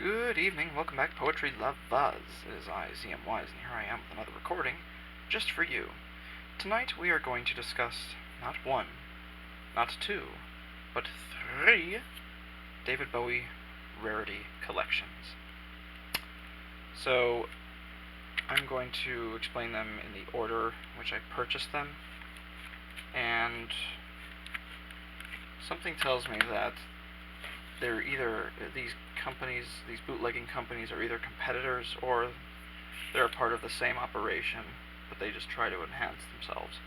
Good evening, welcome back to Poetry Love Buzz. It is I, ZMWise, and here I am with another recording, just for you. Tonight we are going to discuss not one, not two, but three David Bowie Rarity collections. So, I'm going to explain them in the order in which I purchased them, and something tells me that they're either, these bootlegging companies are either competitors or they're a part of the same operation, but they just try to enhance themselves.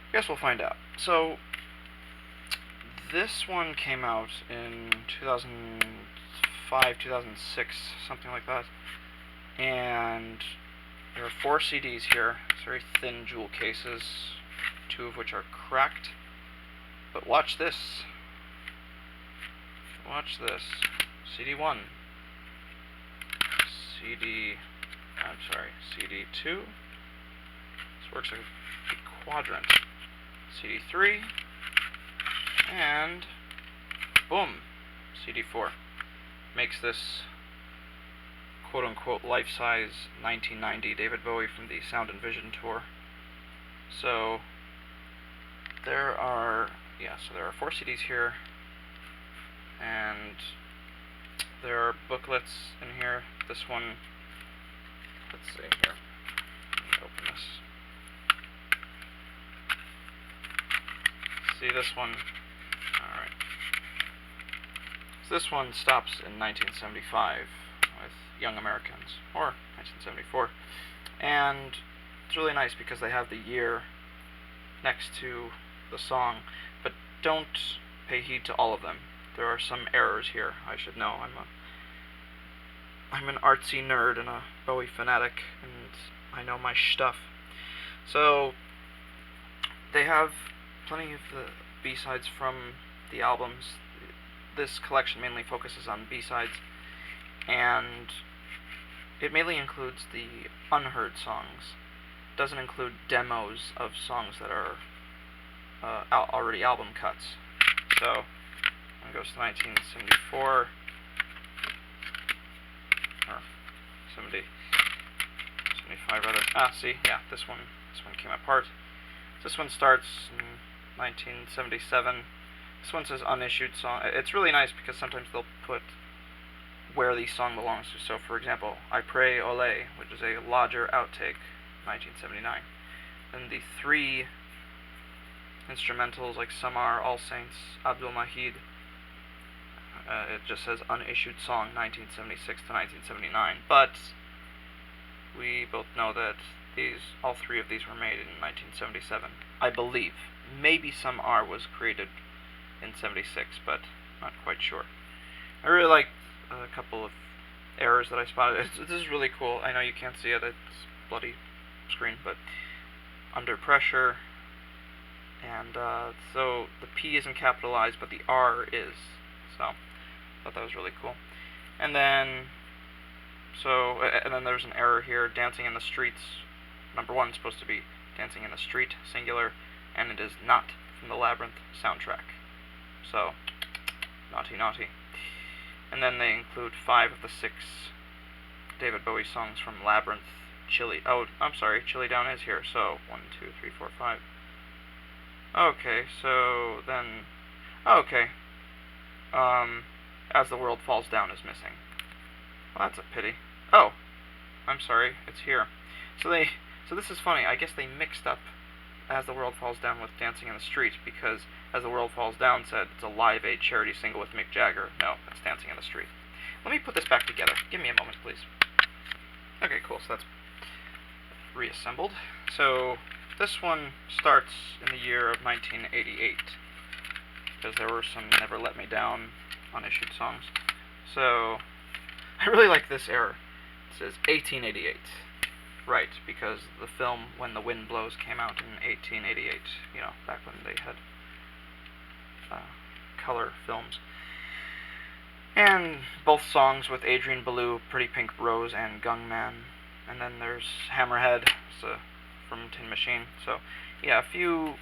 I guess we'll find out. So, this one came out in 2005, 2006, something like that, and there are 4 CDs here. It's very thin jewel cases, 2 of which are cracked, but watch this. Watch this. CD1. CD2. This works like a quadrant. CD3. And boom. CD4. Makes this quote-unquote life-size 1990 David Bowie from the Sound and Vision tour. So there are 4 CDs here. And there are booklets in here. This one, let's see here. Let me open this. See this one? Alright. So this one stops in 1975 with Young Americans, or 1974. And it's really nice because they have the year next to the song, but don't pay heed to all of them. There are some errors here, I should know. I'm an artsy nerd and a Bowie fanatic, and I know my stuff. So, they have plenty of the B-sides from the albums. This collection mainly focuses on B-sides, and it mainly includes the unheard songs. It doesn't include demos of songs that are already album cuts. So, it goes to 1974, or 75 rather. See, yeah, this one came apart. This one starts in 1977. This one says unissued song. It's really nice because sometimes they'll put where the song belongs to. So, for example, I Pray Ole, which is a Lodger outtake, 1979. Then the 3 instrumentals like Samar, All Saints, Abdul Mahid. It just says unissued song 1976 to 1979, but we both know that all 3 of these were made in 1977, I believe. Maybe some R was created in 76, but not quite sure. I really like a couple of errors that I spotted. This is really cool. I know you can't see it, it's bloody screen, but Under Pressure, and so the P isn't capitalized, but the R is, so I thought that was really cool. And then there's an error here. Dancing in the Streets, number 1 is supposed to be Dancing in the Street, singular, and it is not from the Labyrinth soundtrack. So, naughty, naughty. And then they include 5 of the 6 David Bowie songs from Labyrinth. Chilly Down is here. So 1, 2, 3, 4, 5. Okay, so then, As the World Falls Down is missing. Well, that's a pity. Oh, I'm sorry, it's here. So this is funny. I guess they mixed up As the World Falls Down with Dancing in the Street, because As the World Falls Down said it's a Live Aid charity single with Mick Jagger. No, that's Dancing in the Street. Let me put this back together. Give me a moment, please. Okay, cool. So that's reassembled. So this one starts in the year of 1988, because there were some Never Let Me Down unissued songs. So I really like this error. It says 1888. Right, because the film When the Wind Blows came out in 1888, back when they had color films. And both songs with Adrian Belew, Pretty Pink Rose, and Gung Man. And then there's Hammerhead, from Tin Machine. So, yeah, a few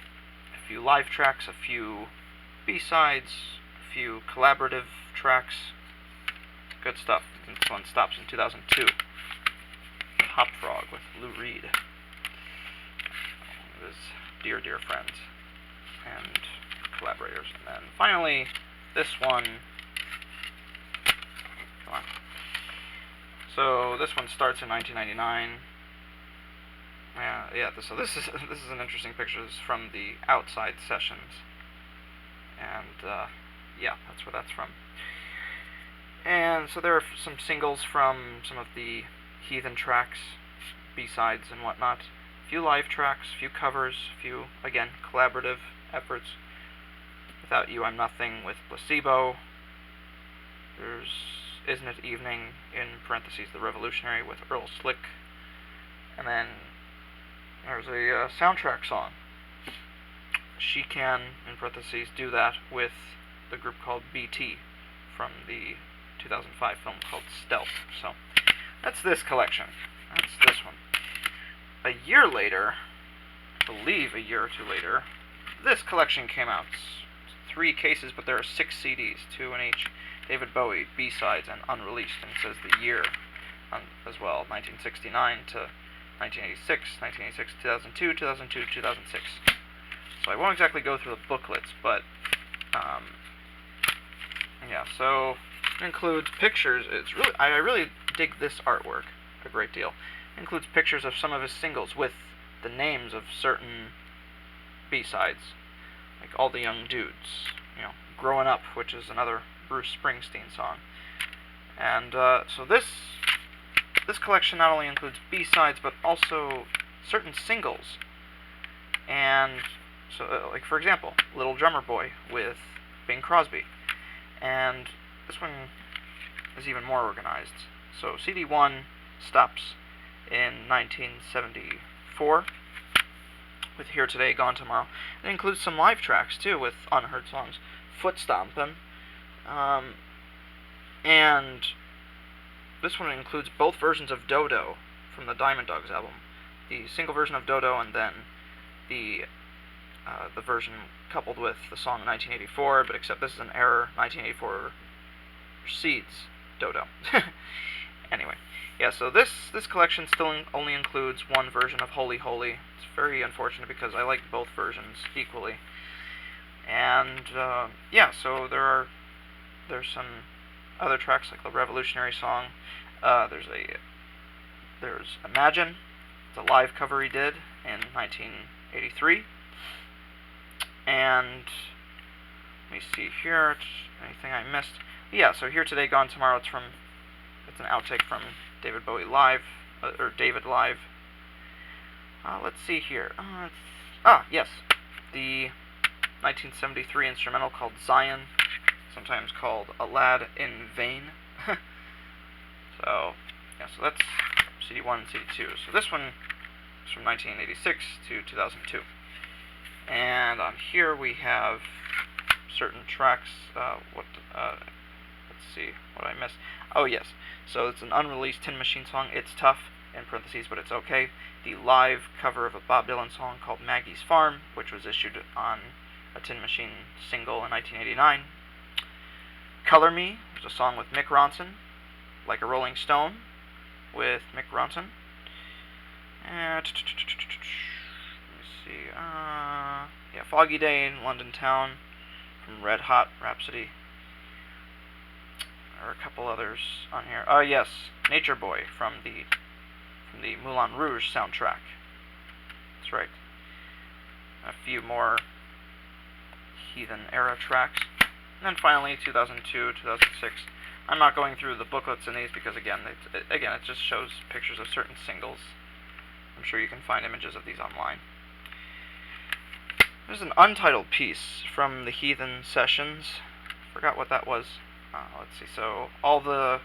live tracks, a few B-sides, a few collaborative tracks, good stuff. This one stops in 2002. Hop Frog with Lou Reed. One of his dear, dear friends and collaborators. And then finally, this one. Come on. So this one starts in 1999. So this is an interesting picture. This is from the Outside Sessions, and yeah, that's where that's from. And so there are some singles from some of the Heathen tracks, B-sides and whatnot. A few live tracks, a few covers, a few, again, collaborative efforts. Without You I'm Nothing with Placebo. There's Isn't It Evening, in parentheses, The Revolutionary with Earl Slick. And then there's a soundtrack song. She Can, in parentheses, Do That with the group called BT from the 2005 film called Stealth. So that's this collection. That's this one. A year later, I believe a year or two later, this collection came out. It's 3 cases, but there are 6 CDs, 2 in each. David Bowie, B-sides, and unreleased, and it says the year as well, 1969 to 1986, 1986, 2002, 2002, 2006. So I won't exactly go through the booklets, but yeah. So it includes pictures. I really dig this artwork a great deal. It includes pictures of some of his singles with the names of certain B-sides, like All the Young Dudes, Growing Up, which is another Bruce Springsteen song. And so this collection not only includes B-sides, but also certain singles. And so, like, for example, Little Drummer Boy with Bing Crosby. And this one is even more organized. So CD 1 stops in 1974 with Here Today, Gone Tomorrow. It includes some live tracks, too, with unheard songs. Foot Stompin'. And this one includes both versions of Dodo from the Diamond Dogs album. The single version of Dodo, and then the version coupled with the song 1984, but except this is an error. 1984 precedes Dodo. Anyway, yeah, so this collection still only includes one version of Holy Holy. It's very unfortunate because I like both versions equally. And yeah, so there's some other tracks like the Revolutionary song. There's Imagine. It's a live cover he did in 1983. And let me see here. Anything I missed? Yeah, so Here Today, Gone Tomorrow. It's an outtake from David Bowie live, or David live. Let's see here. Yes, the 1973 instrumental called Zion, sometimes called A Lad in Vain. So that's CD 1 and CD 2. So this one is from 1986 to 2002. And on here we have certain tracks. Let's see what I missed. Oh yes, so it's an unreleased Tin Machine song. It's Tough, in parentheses, but it's okay. The live cover of a Bob Dylan song called Maggie's Farm, which was issued on a Tin Machine single in 1989. Color Me, which is a song with Mick Ronson, Like a Rolling Stone with Mick Ronson. And let me see. Yeah, Foggy Day in London Town from Red Hot Rhapsody. There are a couple others on here. Yes, Nature Boy from the Moulin Rouge soundtrack. That's right. A few more Heathen era tracks. And then finally, 2002, 2006. I'm not going through the booklets in these because, again, it just shows pictures of certain singles. I'm sure you can find images of these online. There's an untitled piece from the Heathen Sessions. Forgot what that was. Let's see. So all the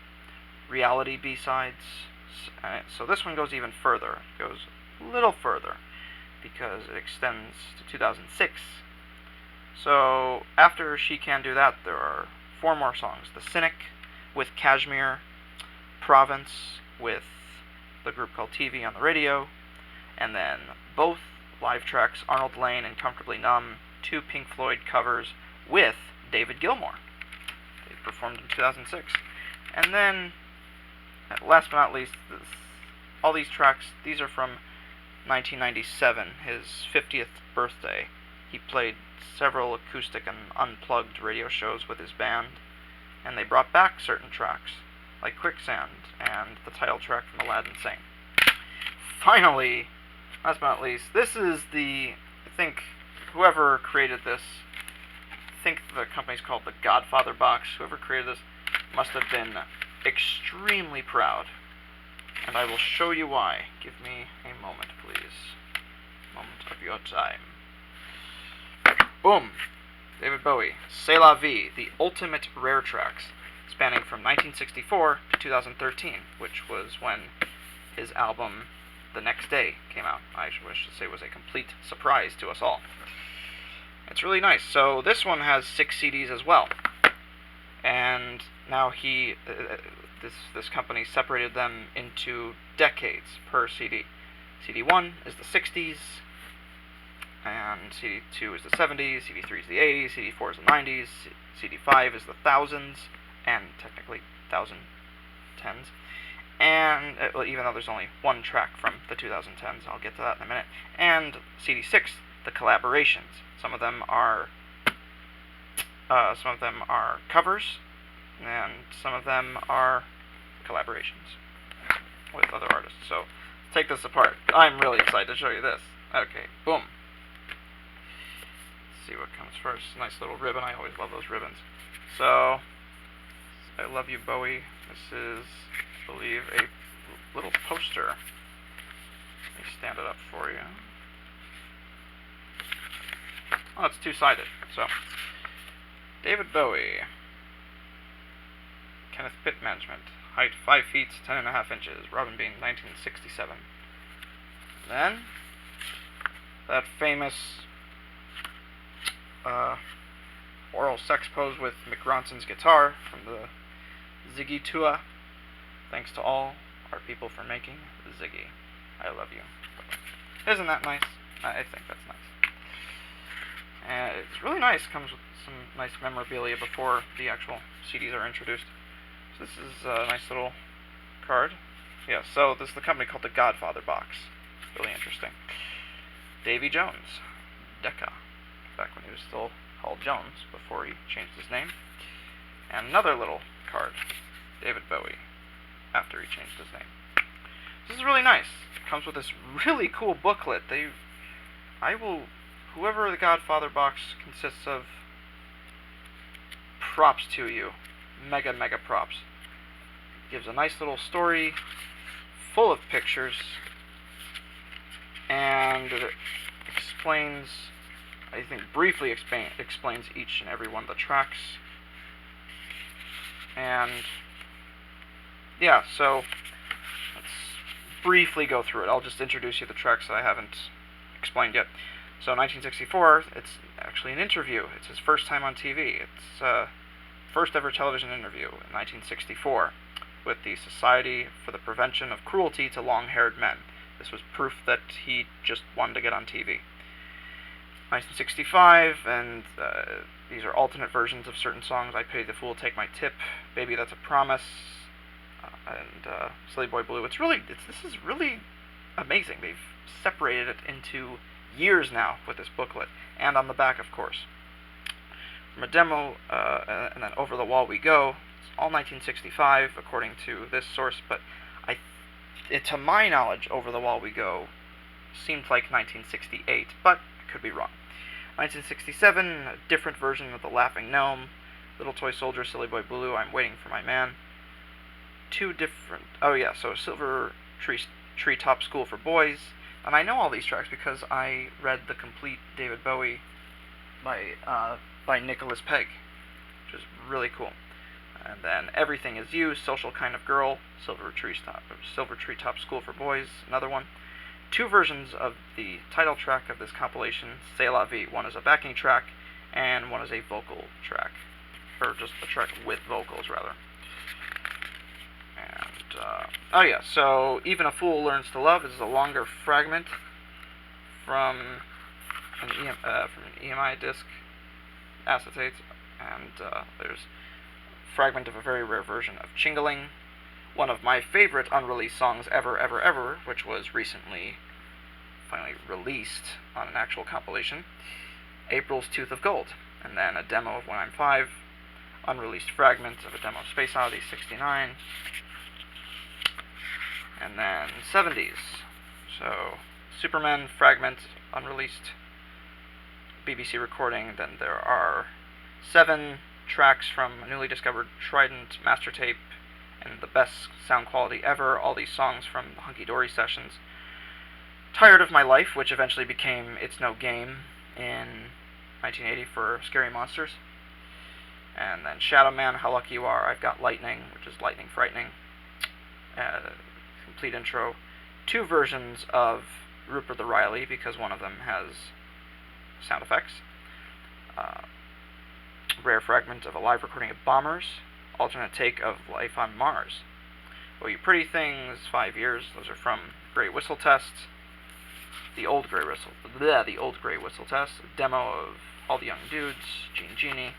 reality B-sides. So this one goes even further. It goes a little further because it extends to 2006. So after She Can Do That, there are 4 more songs. The Cynic with Kashmir, Province with the group called TV on the Radio, and then both live tracks, Arnold Layne and Comfortably Numb, 2 Pink Floyd covers with David Gilmour. They performed in 2006. And then, last but not least, all these tracks, these are from 1997, his 50th birthday. He played several acoustic and unplugged radio shows with his band, and they brought back certain tracks, like Quicksand and the title track from Aladdin Sane. Finally, last but not least, this is I think, whoever created this, I think the company's called the Godfather Box. Whoever created this must have been extremely proud, and I will show you why. Give me a moment, please. Moment of your time. Boom! David Bowie, C'est la vie, the ultimate rare tracks, spanning from 1964 to 2013, which was when his album The Next Day came out. I wish to say it was a complete surprise to us all. It's really nice. So this one has 6 CDs as well, and now this company separated them into decades per CD. CD1 is the 60s, and CD2 is the 70s, CD3 is the 80s, CD4 is the 90s, CD5 is the thousands, and technically 1010s. And, even though there's only one track from the 2010s, I'll get to that in a minute. And CD6, the collaborations. Some of them are covers, and some of them are collaborations with other artists. So, take this apart. I'm really excited to show you this. Okay, boom. Let's see what comes first. Nice little ribbon. I always love those ribbons. So, I Love You, Bowie. This is, I believe, a little poster. Let me stand it up for you. Oh, it's two-sided. So, David Bowie. Kenneth Pitt Management. Height 5 feet, 10.5 inches. Robin Bean, 1967. Then, that famous oral sex pose with Mick Ronson's guitar from the Ziggy Tour. Thanks to all our people for making Ziggy. I love you. Isn't that nice? I think that's nice. And it's really nice. Comes with some nice memorabilia before the actual CDs are introduced. So this is a nice little card. Yeah, so this is the company called the Godfather Box. Really interesting. Davy Jones. Decca. Back when he was still called Jones, before he changed his name. And another little card. David Bowie. After he changed his name. This is really nice. It comes with this really cool booklet. Whoever the Godfather Box consists of, props to you. Mega props. Gives a nice little story full of pictures, and it explains, I think briefly explains each and every one of the tracks. And yeah, so let's briefly go through it. I'll just introduce you to the tracks that I haven't explained yet. So 1964, it's actually an interview. It's his first time on TV. It's first ever television interview in 1964 with the Society for the Prevention of Cruelty to Long-Haired Men. This was proof that he just wanted to get on TV. 1965, and these are alternate versions of certain songs. I Pity the Fool, Take My Tip, Baby That's a Promise, and Silly Boy Blue. This is really amazing. They've separated it into years now with this booklet, and on the back, of course. From a demo, and then Over the Wall We Go. It's all 1965, according to this source, but to my knowledge, Over the Wall We Go seemed like 1968, but I could be wrong. 1967, a different version of The Laughing Gnome. Little Toy Soldier, Silly Boy Blue, I'm Waiting for My Man. Two different... Oh yeah, so Silver Treetop School for Boys. And I know all these tracks because I read the complete David Bowie by Nicholas Pegg, which is really cool. And then Everything Is You, Social Kind of Girl, Silver Treetop School for Boys, another one. Two versions of the title track of this compilation, C'est la vie. One is a backing track, and one is a vocal track. Or just a track with vocals, rather. And, oh yeah, so Even a Fool Learns to Love is a longer fragment from an EMI disc, acetate, and there's fragment of a very rare version of Chingaling, one of my favorite unreleased songs ever, which was recently finally released on an actual compilation, April's Tooth of Gold, and then a demo of When I'm 5, unreleased fragment of a demo of Space Oddity 69, and then 70s. So, Superman fragment, unreleased BBC recording. Then there are 7 tracks from a newly discovered Trident master tape, and the best sound quality ever. All these songs from the Hunky Dory sessions. Tired of My Life, which eventually became It's No Game in 1980 for Scary Monsters. And then Shadow Man, How Lucky You Are, I've Got Lightning, which is Lightning Frightening. Complete intro. 2 versions of Rupert the Riley, because one of them has sound effects. Rare fragment of a live recording of Bombers. Alternate take of Life on Mars. Oh, You Pretty Things, 5 Years. Those are from Grey Whistle Test. The old Grey Whistle Test. A demo of All the Young Dudes, Genie.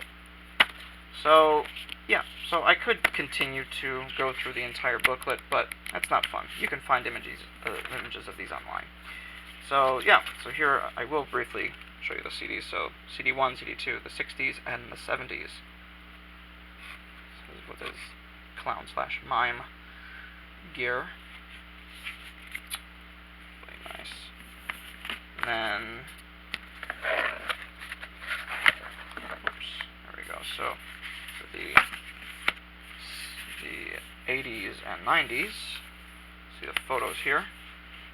So, yeah. So I could continue to go through the entire booklet, but that's not fun. You can find images of these online. So, yeah. So here I will briefly show you the CDs. So, CD1, CD2, the 60s, and the 70s. This is with his clown/mime gear. Really nice. And then, oops, there we go. So, for the 80s and 90s, see the photos here.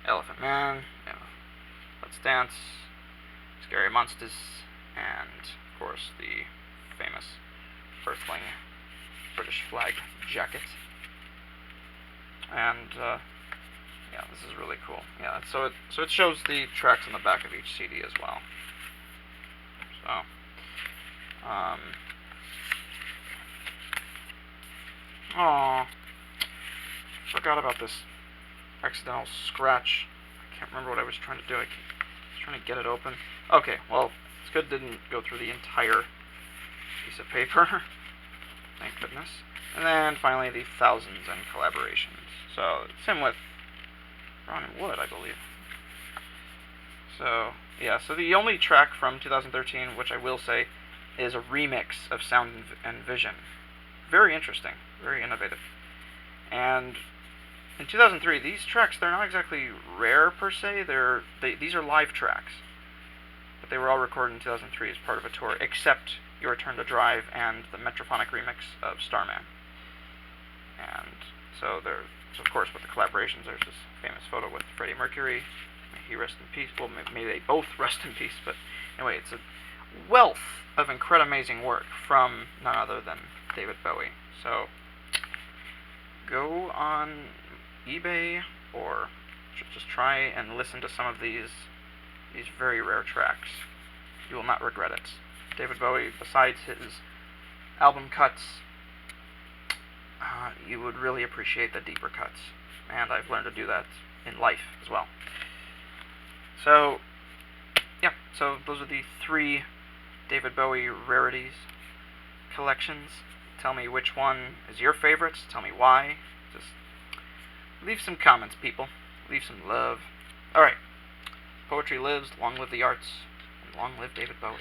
Elephant Man, Let's Dance, Scary Monsters, and of course the famous Earthling British flag jacket. And yeah, this is really cool. Yeah, so it shows the tracks on the back of each CD as well. So, forgot about this accidental scratch. I can't remember what I was trying to do. I was trying to get it open. Okay, well, it's good it didn't go through the entire piece of paper. Thank goodness. And then finally the thousands and collaborations. So it's him with Ron and Wood, I believe. So yeah, so the only track from 2013, which I will say, is a remix of Sound and Vision. Very interesting, very innovative. And in 2003, these tracks, they're not exactly rare per se. These are live tracks, but they were all recorded in 2003 as part of a tour, except Your Turn to Drive and the Metrophonic remix of Starman. And so of course, with the collaborations, there's this famous photo with Freddie Mercury. May he rest in peace. Well, may they both rest in peace. But anyway, it's a wealth of amazing work from none other than David Bowie. So go on eBay or just try and listen to some of these very rare tracks. You will not regret it. David Bowie, besides his album cuts, you would really appreciate the deeper cuts, and I've learned to do that in life as well. So, yeah, so those are the 3 David Bowie Rarities collections. Tell me which one is your favorite. Tell me why. Just leave some comments, people. Leave some love. Alright. Poetry lives, long live the arts, and long live David Bowie.